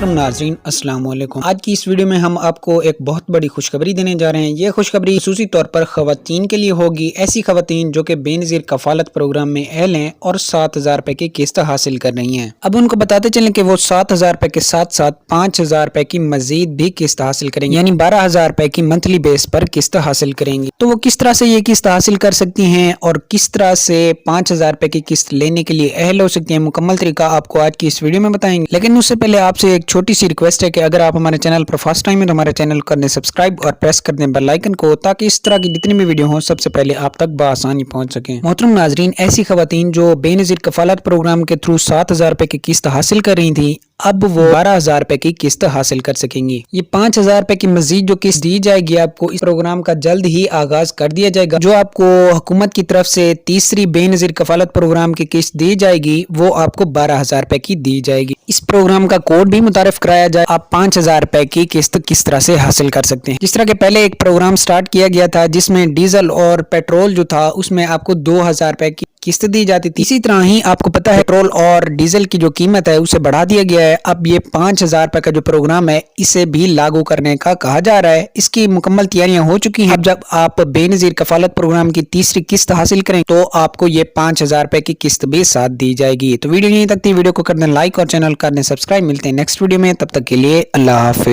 محترم ناظرین السلام علیکم۔ آج کی اس ویڈیو میں ہم آپ کو ایک بہت بڑی خوشخبری دینے جا رہے ہیں۔ یہ خوشخبری خصوصی طور پر خواتین کے لیے ہوگی، ایسی خواتین جو کہ بے نظیر کفالت پروگرام میں اہل ہیں اور 7,000 روپے کی قسط حاصل کر رہی ہیں۔ اب ان کو بتاتے چلیں کہ وہ 7,000 روپے کے ساتھ ساتھ 5,000 روپے کی مزید بھی قسط حاصل کریں گے، یعنی 12,000 روپے کی منتھلی بیس پر قسط حاصل کریں گی۔ تو وہ کس طرح سے یہ قسط حاصل کر سکتی ہیں اور کس طرح سے 5,000 روپے کی قسط لینے کے لیے اہل ہو سکتی ہیں، مکمل طریقہ آپ کو آج کی اس ویڈیو میں بتائیں گے۔ لیکن اس سے پہلے آپ سے ایک چھوٹی سی ریکویسٹ ہے کہ اگر آپ ہمارے چینل پر فرسٹ ٹائم ہے تو ہمارے چینل کو کر دیں سبسکرائب اور پریس کر دیں بیل آئیکن کو، تاکہ اس طرح کی جتنی بھی ویڈیو ہوں سب سے پہلے آپ تک بآسانی پہنچ سکیں۔ محترم ناظرین، ایسی خواتین جو بے نظیر کفالت پروگرام کے تھرو 7,000 روپے کی قسط حاصل کر رہی تھیں، اب وہ 12,000 روپے کی قسط حاصل کر سکیں گی۔ یہ 5,000 روپے کی مزید جو قسط دی جائے گی آپ کو، اس پروگرام کا جلد ہی آغاز کر دیا جائے گا۔ جو آپ کو حکومت کی طرف سے تیسری بے نظیر کفالت پروگرام کی قسط دی جائے گی، وہ آپ کو 12,000 روپے کی دی جائے گی۔ اس پروگرام کا کوڈ بھی متعارف کرایا جائے، آپ 5,000 روپے کی قسط کس طرح سے حاصل کر سکتے ہیں۔ جس طرح کہ پہلے ایک پروگرام سٹارٹ کیا گیا تھا جس میں ڈیزل اور پیٹرول جو تھا اس میں آپ کو 2,000 روپے کی قسط دی جاتی تھی، اسی طرح ہی آپ کو پتا ہے پیٹرول اور ڈیزل کی جو قیمت ہے اسے بڑھا دیا گیا ہے۔ اب یہ 5,000 روپے کا جو پروگرام ہے اسے بھی لاگو کرنے کا کہا جا رہا ہے۔ اس کی مکمل تیاریاں ہو چکی ہیں۔ اب جب آپ بے نظیر کفالت پروگرام کی تیسری قسط حاصل کریں تو آپ کو یہ 5,000 روپے کی قسط بھی ساتھ دی جائے گی۔ تو ویڈیو یہیں تک تھی، ویڈیو کو کر دیں لائک اور چینل کر دیں سبسکرائب۔ ملتے ہیں نیکسٹ ویڈیو میں، تب تک کے لیے اللہ حافظ۔